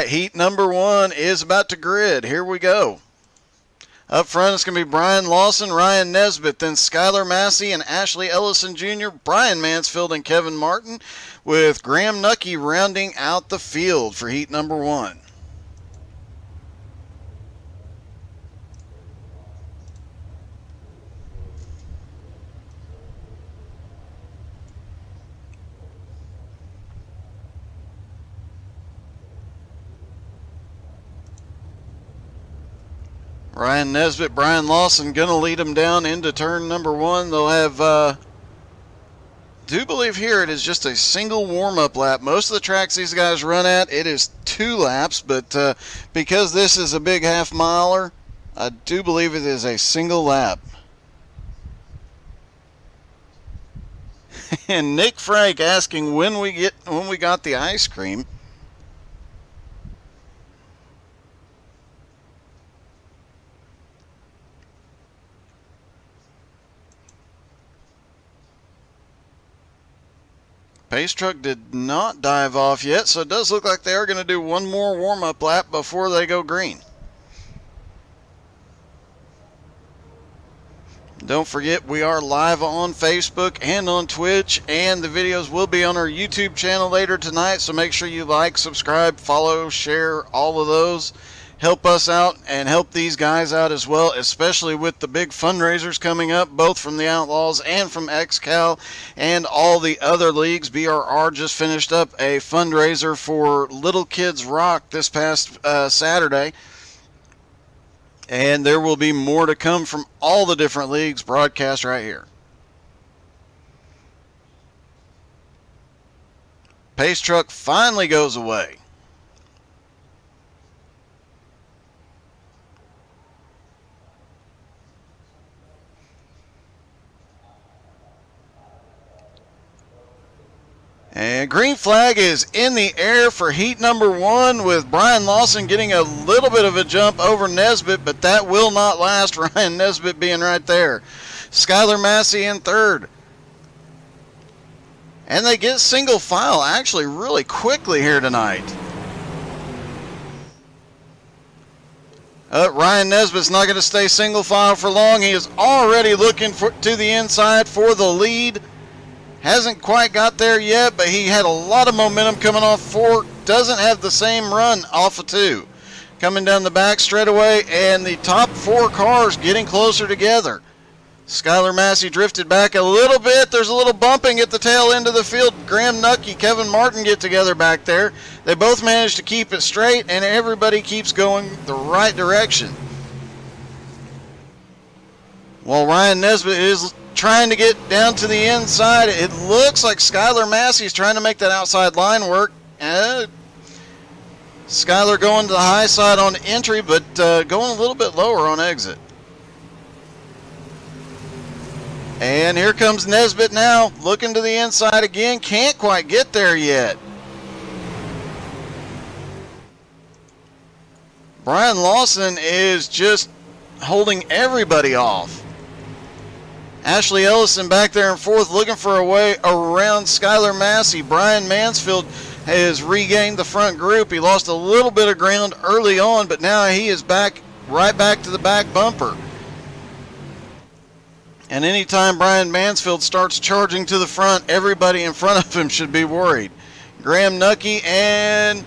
right, heat number 1 is about to grid. Here we go. Up front, it's going to be Brian Lawson, Ryan Nesbitt, then Skylar Massey and Ashley Ellison Jr., Brian Mansfield and Kevin Martin, with Graham Nucky rounding out the field for heat number 1. Ryan Nesbitt, Brian Lawson going to lead them down into turn number 1. They'll have, do believe here it is just a single warm-up lap. Most of the tracks these guys run at, it is 2 laps, but because this is a big half-miler, I do believe it is a single lap. And Nick Frank asking when we got the ice cream. Pace truck did not dive off yet, so it does look like they are going to do one more warm-up lap before they go green. Don't forget, we are live on Facebook and on Twitch, and the videos will be on our YouTube channel later tonight, so make sure you like, subscribe, follow, share, all of those. Help us out and help these guys out as well, especially with the big fundraisers coming up, both from the Outlaws and from XCal and all the other leagues. BRR just finished up a fundraiser for Little Kids Rock this past Saturday. And there will be more to come from all the different leagues broadcast right here. Pace truck finally goes away. And green flag is in the air for heat number 1, with Brian Lawson getting a little bit of a jump over Nesbitt, but that will not last. Ryan Nesbitt being right there. Skylar Massey in third. And they get single file actually really quickly here tonight. Ryan Nesbitt's not going to stay single file for long. He is already looking to the inside for the lead. Hasn't quite got there yet, but he had a lot of momentum coming off 4. Doesn't have the same run off of 2. Coming down the back straightaway, and the top 4 cars getting closer together. Skylar Massey drifted back a little bit. There's a little bumping at the tail end of the field. Graham Nucky, Kevin Martin get together back there. They both managed to keep it straight, and everybody keeps going the right direction. While Ryan Nesbitt is trying to get down to the inside, it looks like Skylar Massey is trying to make that outside line work. Skylar going to the high side on entry, but going a little bit lower on exit. And here comes Nesbitt now, looking to the inside again. Can't quite get there yet. Brian Lawson is just holding everybody off. Ashley Ellison back there in 4th, looking for a way around Skylar Massey. Brian Mansfield has regained the front group. He lost a little bit of ground early on, but now he is right back to the back bumper. And anytime Brian Mansfield starts charging to the front, everybody in front of him should be worried. Graham Nucky and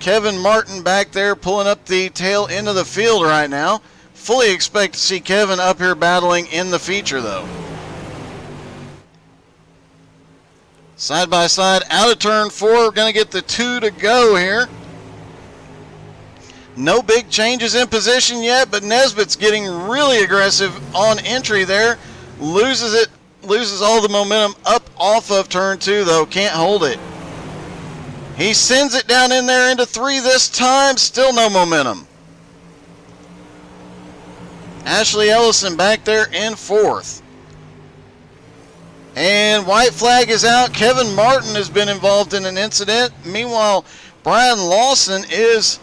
Kevin Martin back there pulling up the tail end of the field right now. Fully expect to see Kevin up here battling in the feature, though. Side by side, out of turn 4. We're going to get the 2 to go here. No big changes in position yet, but Nesbitt's getting really aggressive on entry there. Loses all the momentum up off of turn 2, though. Can't hold it. He sends it down in there into 3 this time. Still no momentum. Ashley Ellison back there in 4th. And white flag is out. Kevin Martin has been involved in an incident. Meanwhile, Brian Lawson is,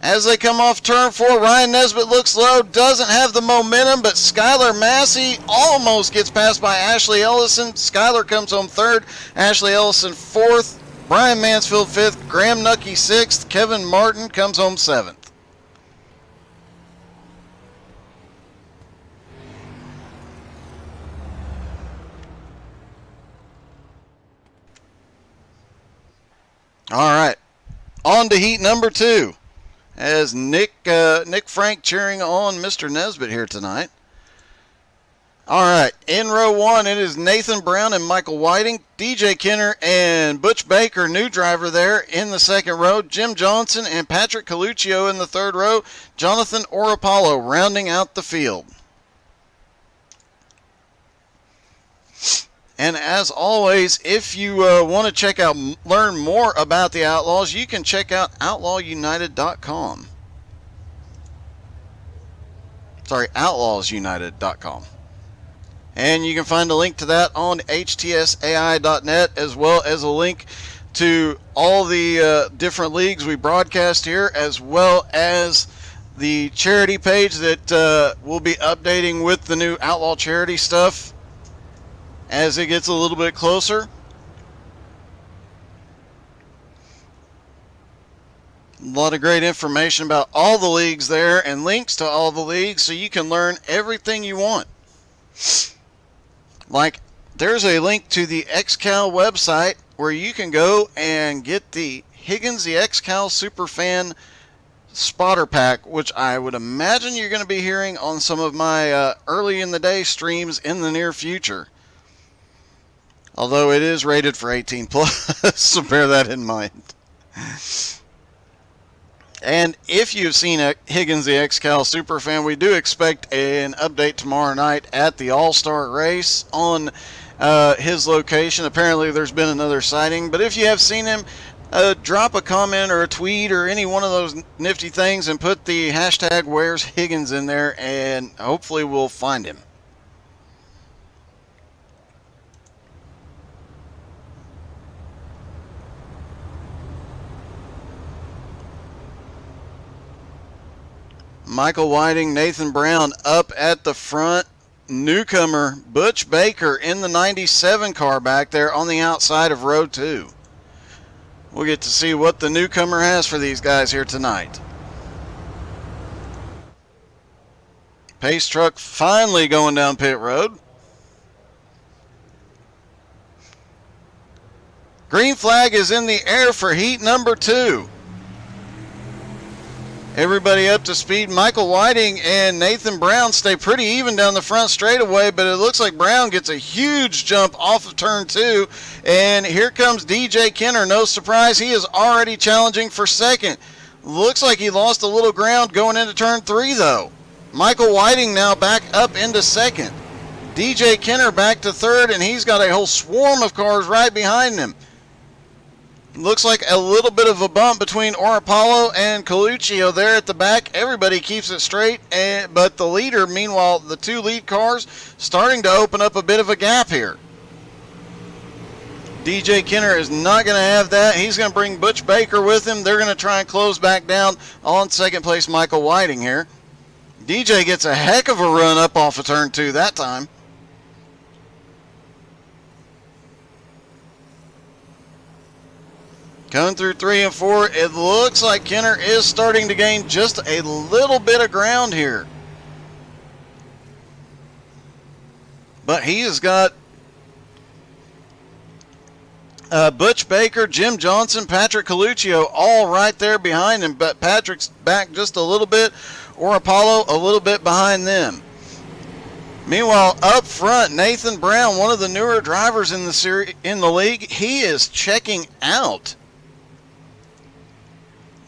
as they come off turn 4, Ryan Nesbitt looks low, doesn't have the momentum, but Skylar Massey almost gets passed by Ashley Ellison. Skylar comes home 3rd, Ashley Ellison 4th. Brian Mansfield 5th, Graham Nucky 6th, Kevin Martin comes home 7th. All right, on to heat number 2. As Nick Frank cheering on Mr. Nesbitt here tonight. All right, in row 1, it is Nathan Brown and Michael Whiting, DJ Kenner and Butch Baker, new driver there in the second row, Jim Johnson and Patrick Coluccio in the third row, Jonathan Orapollo rounding out the field. And as always, if you want to check out, learn more about the Outlaws, you can check out outlawunited.com. Sorry, outlawsunited.com. And you can find a link to that on htsai.net, as well as a link to all the different leagues we broadcast here, as well as the charity page that we'll be updating with the new Outlaw charity stuff as it gets a little bit closer. A lot of great information about all the leagues there and links to all the leagues so you can learn everything you want. Like, there's a link to the XCal website where you can go and get the Higgins the XCal Superfan spotter pack, which I would imagine you're going to be hearing on some of my early in the day streams in the near future. Although it is rated for 18 plus, so bear that in mind. And if you've seen Higgins the XCal Superfan, we do expect an update tomorrow night at the All-Star race on his location. Apparently there's been another sighting, but if you have seen him, drop a comment or a tweet or any one of those nifty things and put the hashtag Where's Higgins in there, and hopefully we'll find him. Michael Whiting, Nathan Brown up at the front. Newcomer Butch Baker in the 97 car back there on the outside of row 2. We'll get to see what the newcomer has for these guys here tonight. Pace truck finally going down pit road. Green flag is in the air for heat number 2. Everybody up to speed. Michael Whiting and Nathan Brown stay pretty even down the front straightaway, but it looks like Brown gets a huge jump off of turn 2. And here comes DJ Kenner. No surprise, he is already challenging for second. Looks like he lost a little ground going into turn 3, though. Michael Whiting now back up into second. DJ Kenner back to third, and he's got a whole swarm of cars right behind him. Looks like a little bit of a bump between Orapollo and Coluccio there at the back. Everybody keeps it straight, but the leader, meanwhile, the 2 lead cars, starting to open up a bit of a gap here. DJ Kenner is not going to have that. He's going to bring Butch Baker with him. They're going to try and close back down on second place Michael Whiting here. DJ gets a heck of a run up off of turn 2 that time. Coming through 3 and 4, it looks like Kenner is starting to gain just a little bit of ground here. But he has got Butch Baker, Jim Johnson, Patrick Coluccio all right there behind him. But Patrick's back just a little bit, or Apollo a little bit behind them. Meanwhile, up front, Nathan Brown, one of the newer drivers in the league, he is checking out.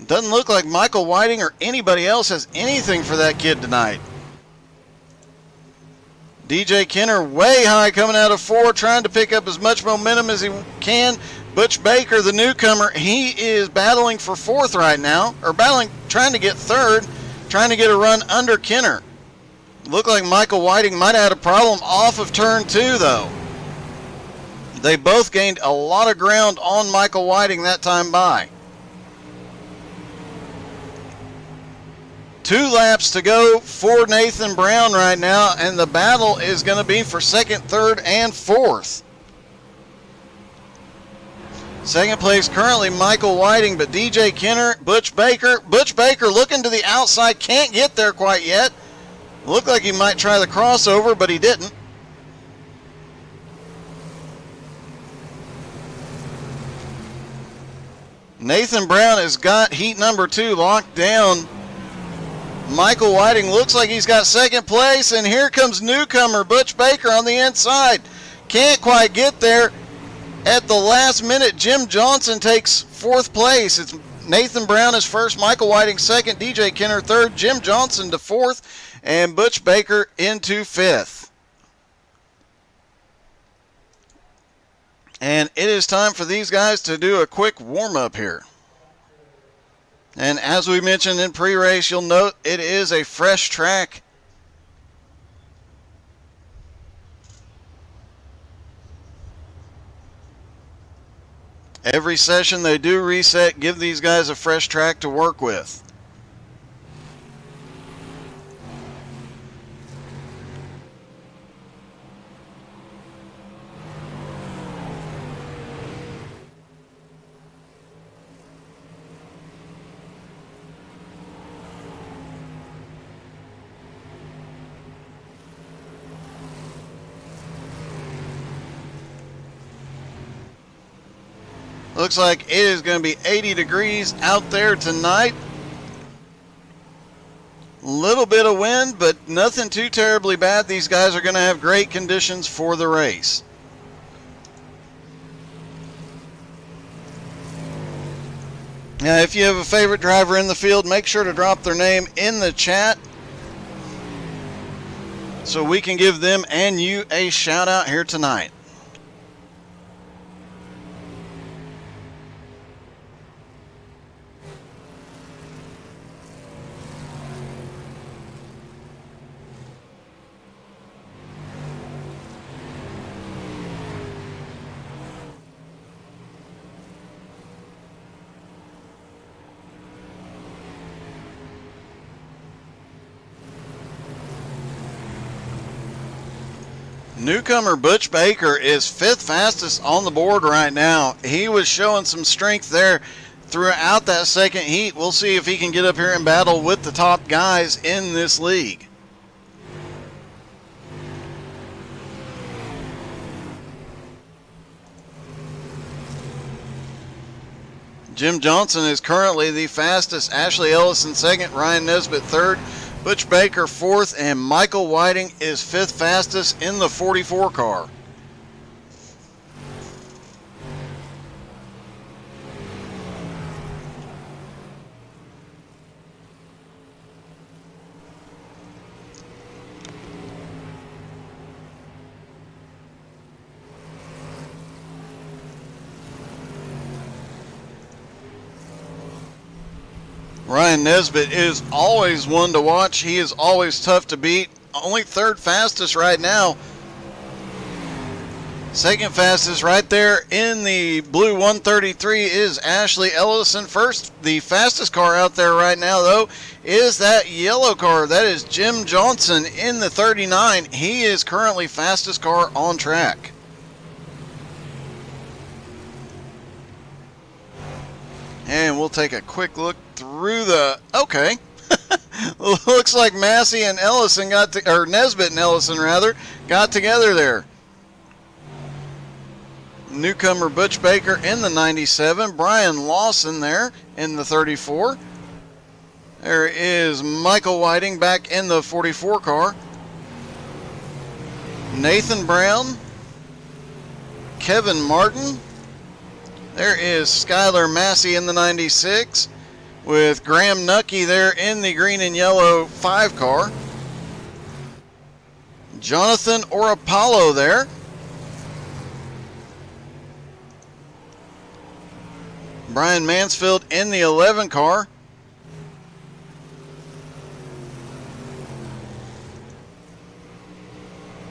Doesn't look like Michael Whiting or anybody else has anything for that kid tonight. DJ Kenner way high coming out of 4, trying to pick up as much momentum as he can. Butch Baker, the newcomer, he is battling for 4th right now, or trying to get 3rd, trying to get a run under Kenner. Look like Michael Whiting might have had a problem off of turn 2, though. They both gained a lot of ground on Michael Whiting that time by. 2 laps to go for Nathan Brown right now, and the battle is going to be for 2nd, 3rd, and 4th. Second place currently Michael Whiting, but DJ Kenner, Butch Baker looking to the outside, can't get there quite yet. Looked like he might try the crossover, but he didn't. Nathan Brown has got heat number 2 locked down. Michael Whiting looks like he's got second place, and here comes newcomer Butch Baker on the inside. Can't quite get there. At the last minute, Jim Johnson takes 4th place. It's Nathan Brown is first, Michael Whiting second, DJ Kenner third, Jim Johnson to 4th, and Butch Baker into 5th. And it is time for these guys to do a quick warm-up here. And as we mentioned in pre-race, you'll note it is a fresh track. Every session they do reset, give these guys a fresh track to work with. Looks like it is going to be 80 degrees out there tonight. Little bit of wind, but nothing too terribly bad. These guys are going to have great conditions for the race. Now, if you have a favorite driver in the field, make sure to drop their name in the chat so we can give them and you a shout out here tonight. Newcomer Butch Baker is 5th fastest on the board right now. He was showing some strength there throughout that second heat. We'll see if he can get up here and battle with the top guys in this league. Jim Johnson is currently the fastest. Ashley Ellison second, Ryan Nesbitt third, Butch Baker 4th, and Michael Whiting is 5th fastest in the 44 car. Ryan Nesbitt is always one to watch. He is always tough to beat. Only 3rd fastest right now. 2nd fastest right there in the blue 133 is Ashley Ellison. First, the fastest car out there right now, though, is that yellow car. That is Jim Johnson in the 39. He is currently fastest car on track. And we'll take a quick look through the... Okay. Looks like Massey and Ellison or Nesbitt and Ellison, rather, got together there. Newcomer Butch Baker in the 97. Brian Lawson there in the 34. There is Michael Whiting back in the 44 car. Nathan Brown. Kevin Martin. There is Skylar Massey in the 96 with Graham Nucky there in the green and yellow 5 car. Jonathan Orapollo there. Brian Mansfield in the 11 car.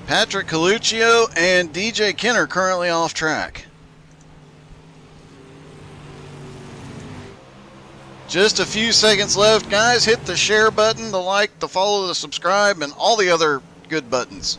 Patrick Coluccio and DJ Kenner currently off track. Just a few seconds left, guys. Hit the share button, the like, the follow, the subscribe, and all the other good buttons.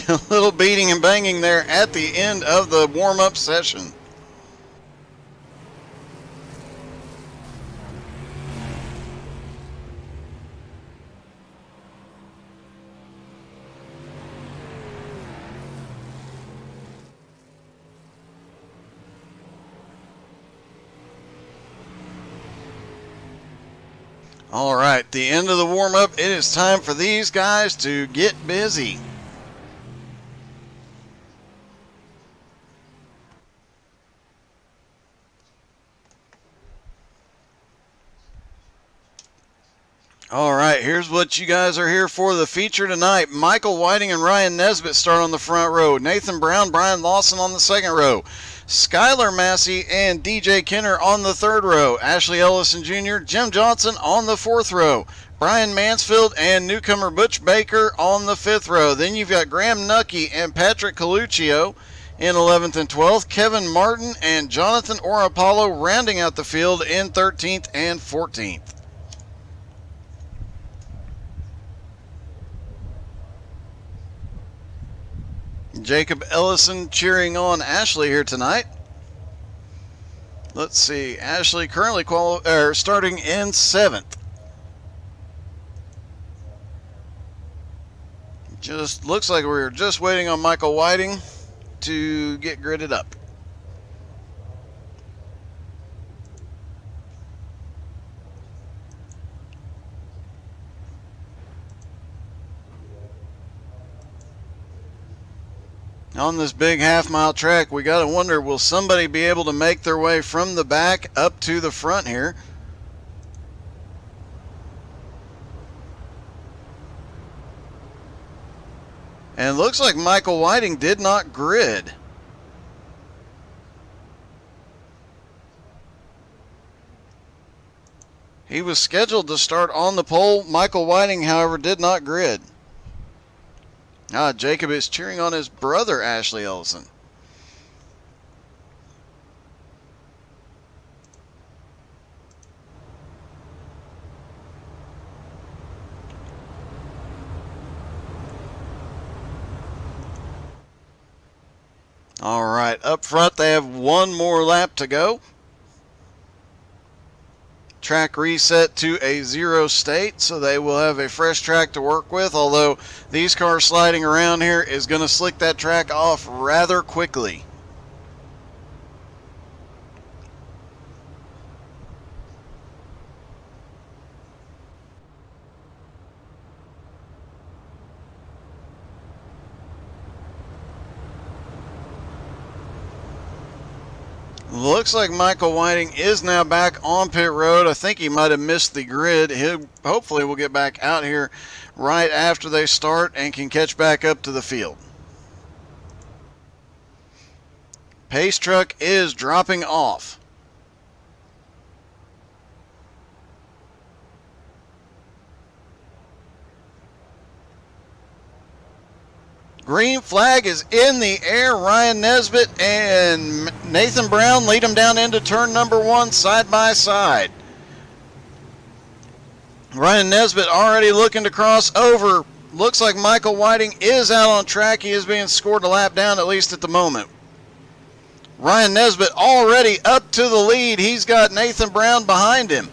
A little beating and banging there at the end of the warm-up session. All right, the end of the warm-up. It is time for these guys to get busy. All right, here's what you guys are here for. The feature tonight: Michael Whiting and Ryan Nesbitt start on the front row. Nathan Brown, Brian Lawson on the second row. Skylar Massey and DJ Kenner on the third row. Ashley Ellison Jr., Jim Johnson on the fourth row. Brian Mansfield and newcomer Butch Baker on the fifth row. Then you've got Graham Nucky and Patrick Coluccio in 11th and 12th. Kevin Martin and Jonathan Orapollo rounding out the field in 13th and 14th. Jacob Ellison cheering on Ashley here tonight. Let's see, Ashley currently starting in 7th. Just looks like we're just waiting on Michael Whiting to get gridded up. On this big half-mile track, we got to wonder, will somebody be able to make their way from the back up to the front here? And it looks like Michael Whiting did not grid. He was scheduled to start on the pole. Michael Whiting, however, did not grid. Jacob is cheering on his brother, Ashley Ellison. All right, up front they have one more lap to go. Track reset to a 0 state, so they will have a fresh track to work with, although these cars sliding around here is going to slick that track off rather quickly. Looks like Michael Whiting is now back on pit road. I think he might have missed the grid. He hopefully will get back out here right after they start and can catch back up to the field. Pace truck is dropping off. Green flag is in the air. Ryan Nesbitt and Nathan Brown lead them down into turn number 1 side by side. Ryan Nesbitt already looking to cross over. Looks like Michael Whiting is out on track. He is being scored a lap down, at least at the moment. Ryan Nesbitt already up to the lead. He's got Nathan Brown behind him.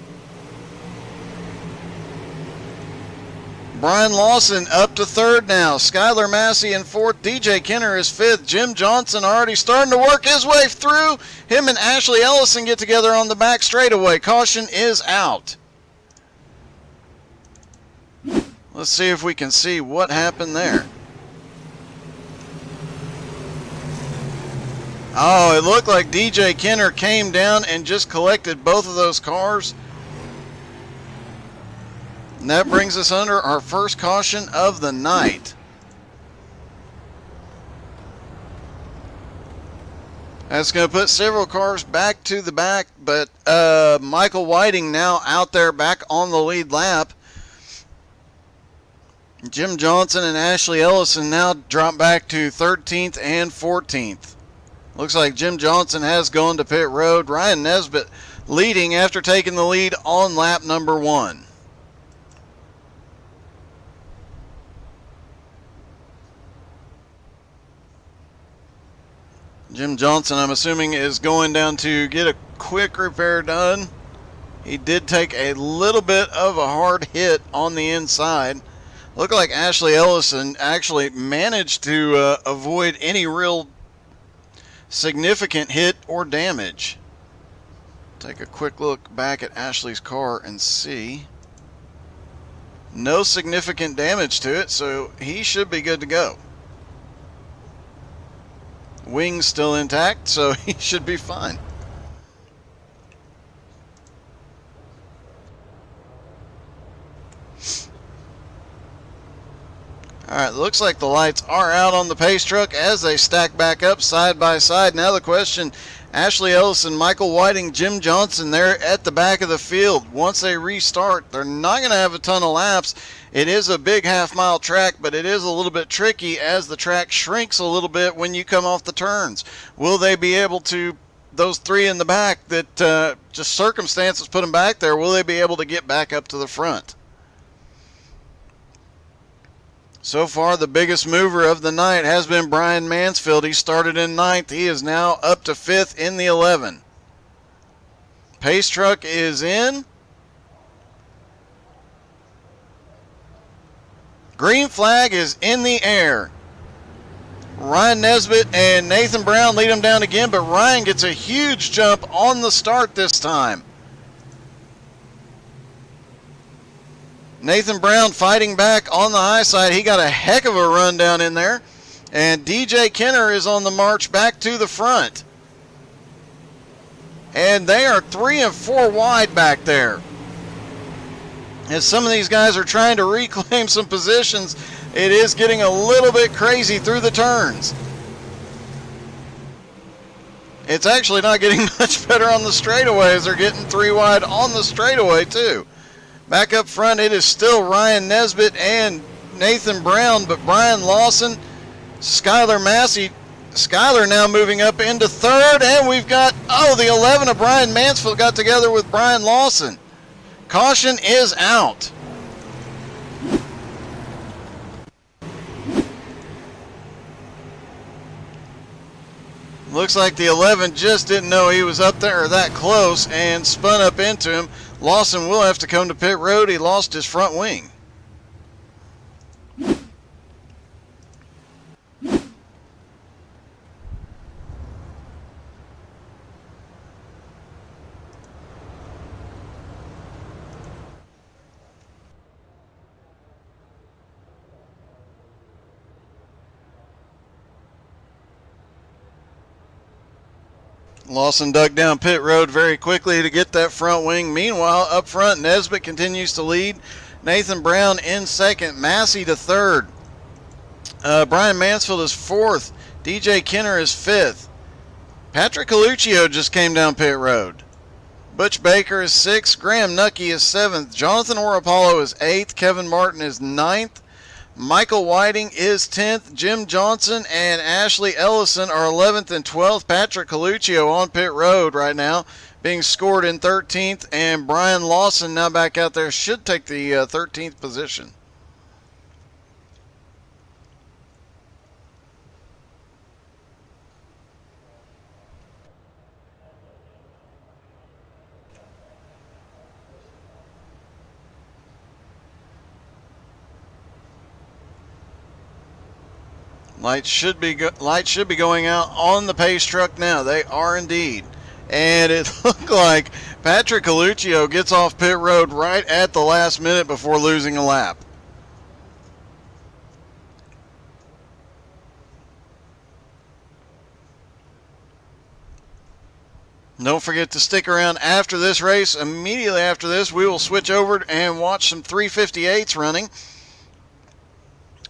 Brian Lawson up to 3rd now. Skylar Massey in 4th. DJ Kenner is 5th. Jim Johnson already starting to work his way through. Him and Ashley Ellison get together on the back straightaway. Caution is out. Let's see if we can see what happened there. Oh, it looked like DJ Kenner came down and just collected both of those cars. And that brings us under our first caution of the night. That's going to put several cars back to the back, but Michael Whiting now out there back on the lead lap. Jim Johnson and Ashley Ellison now drop back to 13th and 14th. Looks like Jim Johnson has gone to pit road. Ryan Nesbitt leading after taking the lead on lap number 1. Jim Johnson, I'm assuming, is going down to get a quick repair done. He did take a little bit of a hard hit on the inside. Looked like Ashley Ellison actually managed to avoid any real significant hit or damage. Take a quick look back at Ashley's car and see. No significant damage to it, so he should be good to go. Wing's still intact, so he should be fine. Alright, looks like the lights are out on the pace truck as they stack back up side by side. Now the question, Ashley Ellison, Michael Whiting, Jim Johnson, they're at the back of the field. Once they restart, they're not going to have a ton of laps. It is a big half-mile track, but it is a little bit tricky as the track shrinks a little bit when you come off the turns. Will they be able to, those three in the back that just circumstances put them back there, will they be able to get back up to the front? So far, the biggest mover of the night has been Brian Mansfield. He started in 9th. He is now up to 5th in the 11. Pace truck is in. Green flag is in the air. Ryan Nesbitt and Nathan Brown lead him down again, but Ryan gets a huge jump on the start this time. Nathan Brown fighting back on the high side. He got a heck of a run down in there. And DJ Kenner is on the march back to the front. And they are 3 and 4 wide back there. As some of these guys are trying to reclaim some positions, it is getting a little bit crazy through the turns. It's actually not getting much better on the straightaways. They're getting 3 wide on the straightaway too. Back up front, it is still Ryan Nesbitt and Nathan Brown, but Brian Lawson, Skylar Massey, Skylar now moving up into 3rd, and we've got, the 11 of Brian Mansfield got together with Brian Lawson. Caution is out. Looks like the 11 just didn't know he was up there or that close and spun up into him. Lawson will have to come to pit road. He lost his front wing. Lawson dug down pit road very quickly to get that front wing. Meanwhile, up front, Nesbitt continues to lead. Nathan Brown in 2nd. Massey to 3rd. Brian Mansfield is 4th. DJ Kenner is 5th. Patrick Coluccio just came down pit road. Butch Baker is 6th. Graham Nucky is 7th. Jonathan Orapollo is 8th. Kevin Martin is 9th. Michael Whiting is 10th. Jim Johnson and Ashley Ellison are 11th and 12th. Patrick Coluccio on pit road right now, being scored in 13th. And Brian Lawson now back out there, should take the 13th position. Lights should be going out on the pace truck now. They are indeed. And it looked like Patrick Coluccio gets off pit road right at the last minute before losing a lap. Don't forget to stick around after this race. Immediately after this, we will switch over and watch some 358s running.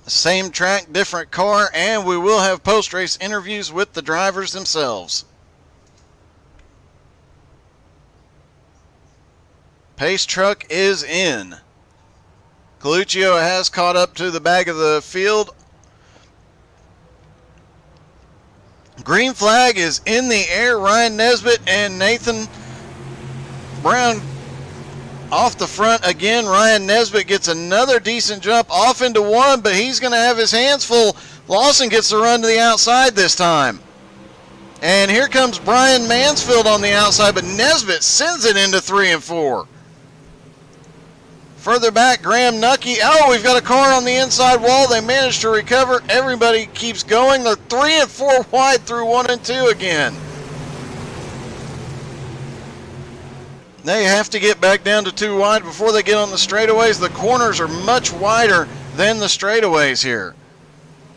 Same track, different car, and we will have post-race interviews with the drivers themselves. Pace truck is in. Coluccio has caught up to the back of the field. Green flag is in the air. Ryan Nesbitt and Nathan Brown off the front again. Ryan Nesbitt gets another decent jump off into 1, but he's going to have his hands full. Lawson gets the run to the outside this time. And here comes Brian Mansfield on the outside, but Nesbitt sends it into 3 and 4. Further back, Graham Nucky. Oh, we've got a car on the inside wall. They managed to recover. Everybody keeps going. They're 3 and 4 wide through 1 and 2 again. They have to get back down to 2 wide before they get on the straightaways. The corners are much wider than the straightaways here,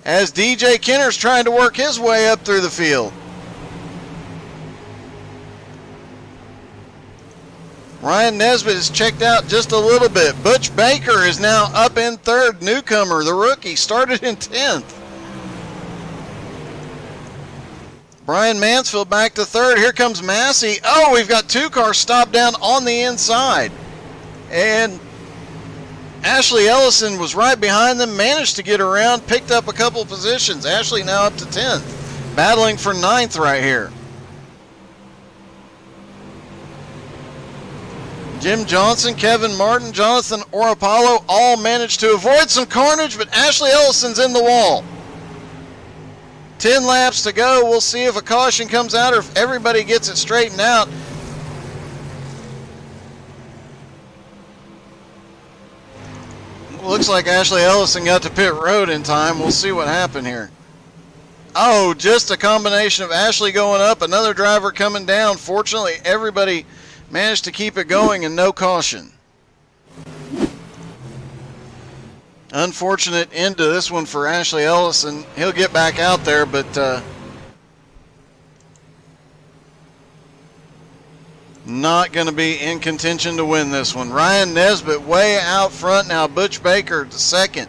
as DJ Kenner's trying to work his way up through the field. Ryan Nesbitt is checked out just a little bit. Butch Baker is now up in 3rd. Newcomer, the rookie, started in 10th. Brian Mansfield back to 3rd. Here comes Massey. Oh, we've got 2 cars stopped down on the inside. And Ashley Ellison was right behind them, managed to get around, picked up a couple positions. Ashley now up to 10th, battling for 9th right here. Jim Johnson, Kevin Martin, Jonathan Orapollo all managed to avoid some carnage, but Ashley Ellison's in the wall. 10 laps to go. We'll see if a caution comes out or if everybody gets it straightened out. Looks like Ashley Ellison got to pit road in time. We'll see what happened here. Oh, just a combination of Ashley going up, another driver coming down. Fortunately, everybody managed to keep it going and no caution. Unfortunate end to this one for Ashley Ellison. He'll get back out there, but not going to be in contention to win this one. Ryan Nesbitt way out front now. Butch Baker to 2nd.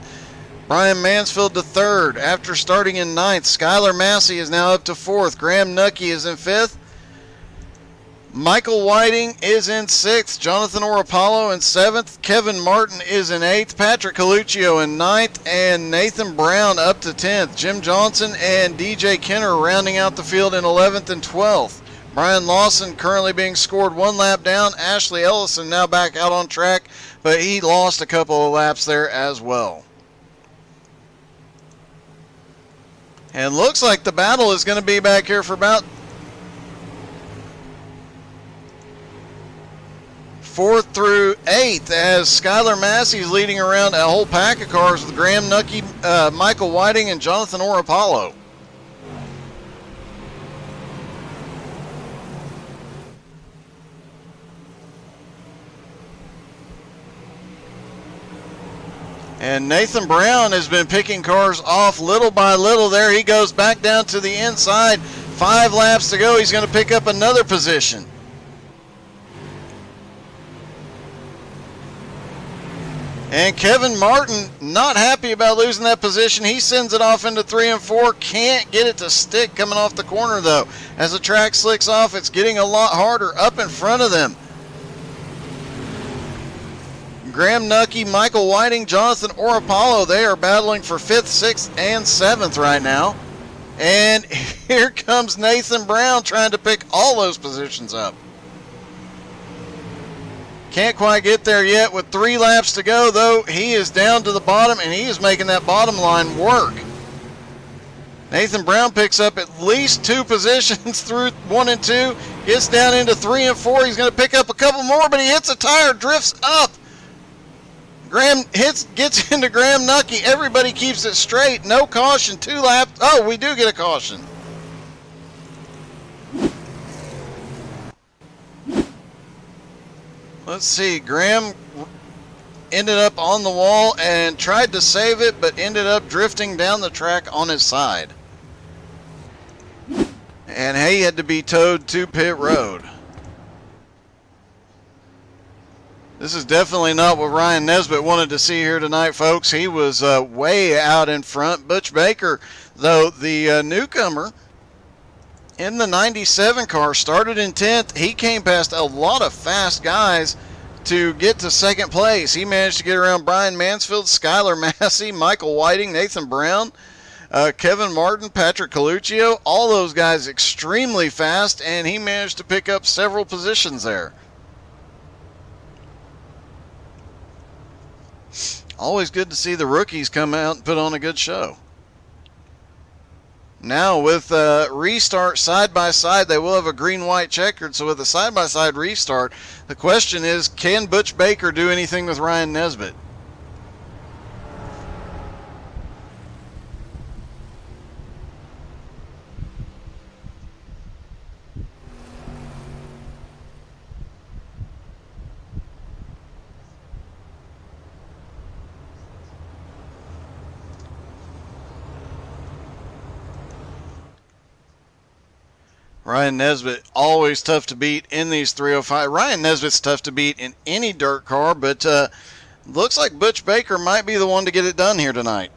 Brian Mansfield to 3rd. After starting in 9th, Skylar Massey is now up to 4th. Graham Nucky is in 5th. Michael Whiting is in 6th. Jonathan Orapollo in 7th. Kevin Martin is in 8th. Patrick Coluccio in 9th. And Nathan Brown up to 10th. Jim Johnson and DJ Kenner rounding out the field in 11th and 12th. Brian Lawson currently being scored 1 lap down. Ashley Ellison now back out on track, but he lost a couple of laps there as well. And looks like the battle is going to be back here for about 4th through 8th, as Skylar Massey is leading around a whole pack of cars with Graham Nucky, Michael Whiting, and Jonathan Orapollo. And Nathan Brown has been picking cars off little by little there. He goes back down to the inside. 5 laps to go. He's going to pick up another position. And Kevin Martin not happy about losing that position. He sends it off into 3 and 4. Can't get it to stick coming off the corner though. As the track slicks off, it's getting a lot harder up in front of them. Graham Nucky, Michael Whiting, Jonathan Orapollo, they are battling for 5th, 6th, and 7th right now. And here comes Nathan Brown trying to pick all those positions up. Can't quite get there yet with 3 laps to go, though. He is down to the bottom, and he is making that bottom line work. Nathan Brown picks up at least 2 positions through 1 and 2, gets down into 3 and 4. He's going to pick up a couple more, but he hits a tire, drifts up. Graham gets into Graham Nucky. Everybody keeps it straight. No caution. 2 laps. Oh, we do get a caution. Let's see. Graham ended up on the wall and tried to save it, but ended up drifting down the track on his side. And he had to be towed to pit road. This is definitely not what Ryan Nesbitt wanted to see here tonight, folks. He was way out in front. Butch Baker, though, the newcomer in the 97 car, started in 10th. He came past a lot of fast guys to get to 2nd place. He managed to get around Brian Mansfield, Skylar Massey, Michael Whiting, Nathan Brown, Kevin Martin, Patrick Coluccio. All those guys extremely fast, and he managed to pick up several positions there. Always good to see the rookies come out and put on a good show. Now with restart side by side, they will have a green-white checkered. So with a side-by-side restart, the question is, can Butch Baker do anything with Ryan Nesbitt? Ryan Nesbitt, always tough to beat in these 305. Ryan Nesbitt's tough to beat in any dirt car, but looks like Butch Baker might be the one to get it done here tonight.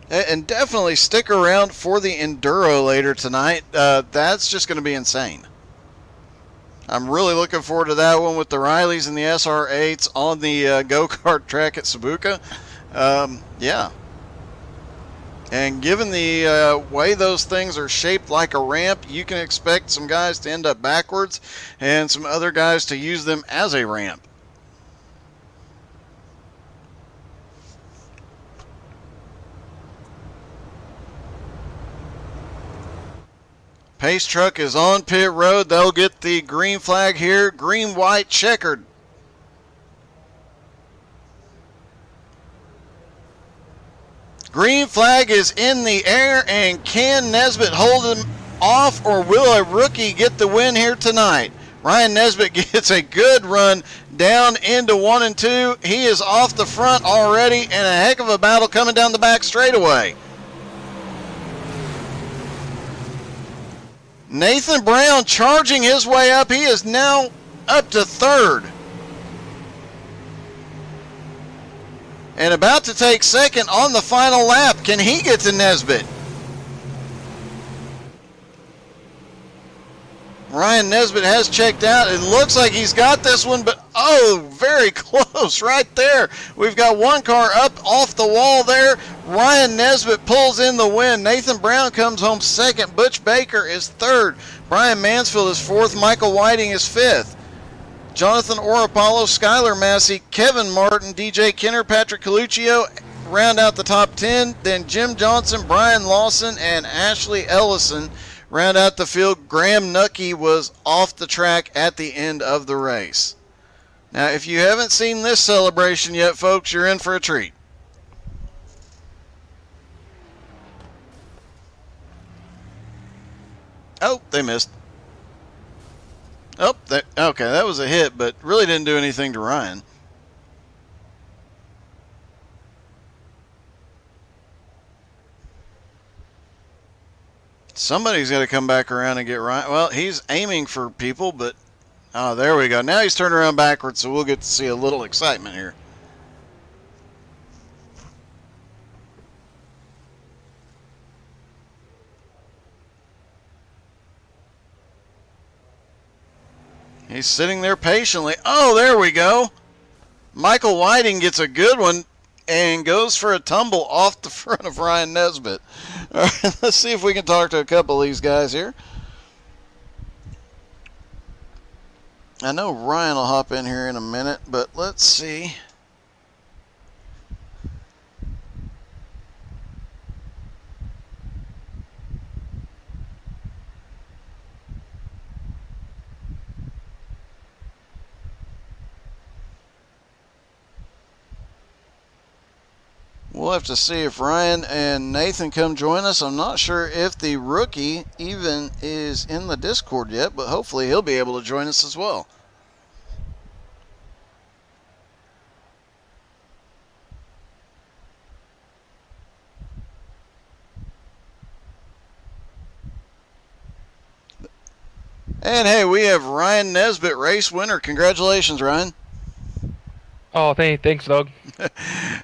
And definitely stick around for the Enduro later tonight. That's just going to be insane. I'm really looking forward to that one with the Rileys and the SR8s on the go-kart track at Sabuca. Yeah. And given the way those things are shaped like a ramp, you can expect some guys to end up backwards and some other guys to use them as a ramp. Pace truck is on pit road. They'll get the green flag here. Green, white, checkered. Green flag is in the air, and can Nesbitt hold him off, or will a rookie get the win here tonight? Ryan Nesbitt gets a good run down into 1 and 2. He is off the front already, and a heck of a battle coming down the back straightaway. Nathan Brown charging his way up. He is now up to third. And about to take second on the final lap. Can he get to Nesbitt? Ryan Nesbitt has checked out. It looks like he's got this one, but oh, very close right there. We've got one car up off the wall there. Ryan Nesbitt pulls in the win. Nathan Brown comes home second. Butch Baker is third. Brian Mansfield is fourth. Michael Whiting is fifth. Jonathan Oropalo, Skylar Massey, Kevin Martin, DJ Kenner, Patrick Coluccio round out the top 10. Then Jim Johnson, Brian Lawson, and Ashley Ellison round out the field. Graham Nucky was off the track at the end of the race. Now, if you haven't seen this celebration yet, folks, you're in for a treat. Oh, they missed. Oh, okay, that was a hit, but really didn't do anything to Ryan. Somebody's got to come back around and get Ryan. Well, he's aiming for people, but oh, there we go. Now he's turned around backwards, so we'll get to see a little excitement here. He's sitting there patiently. Oh, there we go. Michael Whiting gets a good one and goes for a tumble off the front of Ryan Nesbitt. All right, let's see if we can talk to a couple of these guys here. I know Ryan will hop in here in a minute, but let's see. We'll have to see if Ryan and Nathan come join us. I'm not sure if the rookie even is in the Discord yet, but hopefully he'll be able to join us as well. And hey, we have Ryan Nesbitt, race winner. Congratulations, Ryan. Oh, thanks, Doug.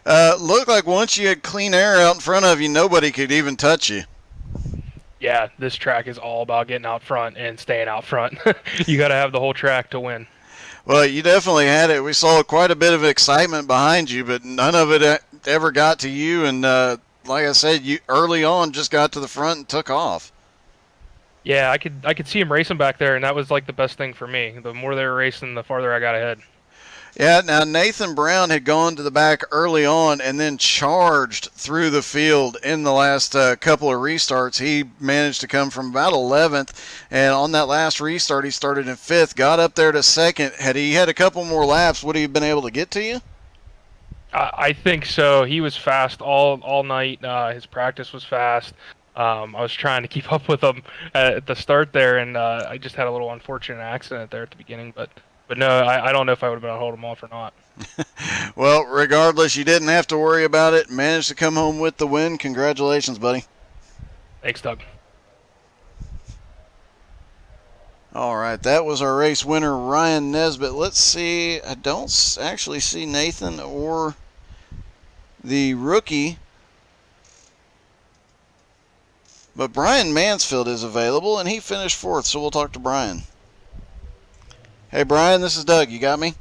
Looked like once you had clean air out in front of you, nobody could even touch you. Yeah, this track is all about getting out front and staying out front. You got to have the whole track to win. Well, you definitely had it. We saw quite a bit of excitement behind you, but none of it ever got to you. And like I said, you early on just got to the front and took off. Yeah, I could see him racing back there, and that was like the best thing for me. The more they were racing, the farther I got ahead. Yeah, now Nathan Brown had gone to the back early on and then charged through the field in the last couple of restarts. He managed to come from about 11th, and on that last restart, he started in 5th, got up there to 2nd. Had he had a couple more laps, would he have been able to get to you? I think so. He was fast all night. His practice was fast. I was trying to keep up with him at the start there, and I just had a little unfortunate accident there at the beginning. But no, I don't know if I would have been able to hold him off or not. Well, regardless, you didn't have to worry about it. Managed to come home with the win. Congratulations, buddy. Thanks, Doug. All right, that was our race winner, Ryan Nesbitt. Let's see. I don't actually see Nathan or the rookie, but Brian Mansfield is available, and he finished 4th, so we'll talk to Brian. Hey, Brian, this is Doug. You got me?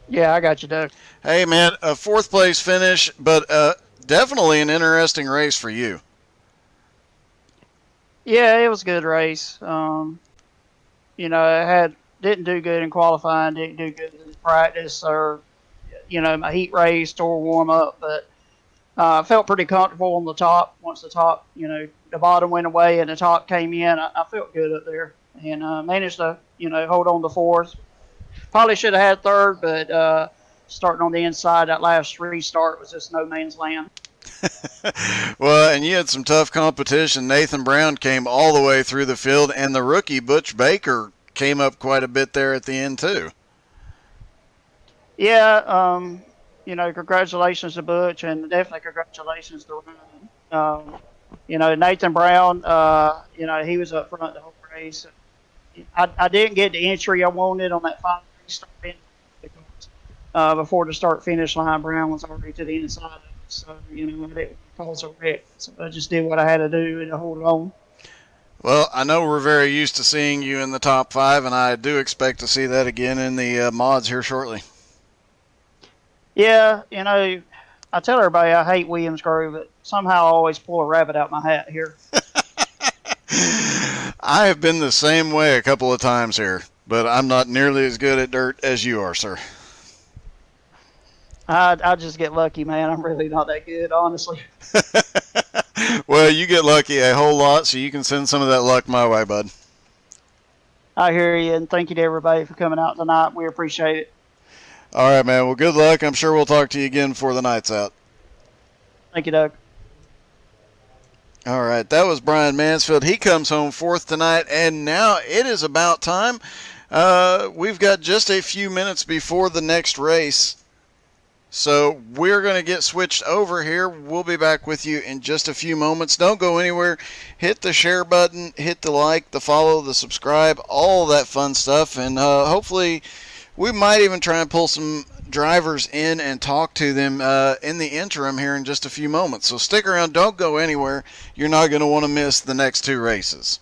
Yeah, I got you, Doug. Hey, man, a 4th place finish, but definitely an interesting race for you. Yeah, it was a good race. I didn't do good in qualifying, didn't do good in practice, or my heat race or warm up, but I felt pretty comfortable on the top. Once the bottom went away and the top came in, I felt good up there and managed to hold on to 4th. Probably should have had 3rd, but starting on the inside, that last restart was just no man's land. Well, and you had some tough competition. Nathan Brown came all the way through the field, and the rookie Butch Baker came up quite a bit there at the end too. Yeah, congratulations to Butch, and definitely congratulations to Ryan. Nathan Brown, he was up front the whole race. I didn't get the entry I wanted on that final restart because before the start finish line, Brown was already to the inside of it. So, I didn't cause a wreck. So I just did what I had to do to hold on. Well, I know we're very used to seeing you in the top 5, and I do expect to see that again in the mods here shortly. Yeah, I tell everybody I hate Williams Grove, but somehow I always pull a rabbit out my hat here. I have been the same way a couple of times here, but I'm not nearly as good at dirt as you are, sir. I just get lucky, man. I'm really not that good, honestly. Well, you get lucky a whole lot, so you can send some of that luck my way, bud. I hear you, and thank you to everybody for coming out tonight. We appreciate it. All right, man. Well, good luck. I'm sure we'll talk to you again before the night's out. Thank you, Doug. All right, that was Brian Mansfield. He comes home 4th tonight, and now it is about time. We've got just a few minutes before the next race. So we're going to get switched over here. We'll be back with you in just a few moments. Don't go anywhere. Hit the share button, hit the like, the follow, the subscribe, all that fun stuff. And hopefully we might even try and pull some drivers in and talk to them in the interim here in just a few moments. So stick around. Don't go anywhere. You're not going to want to miss the next 2 races.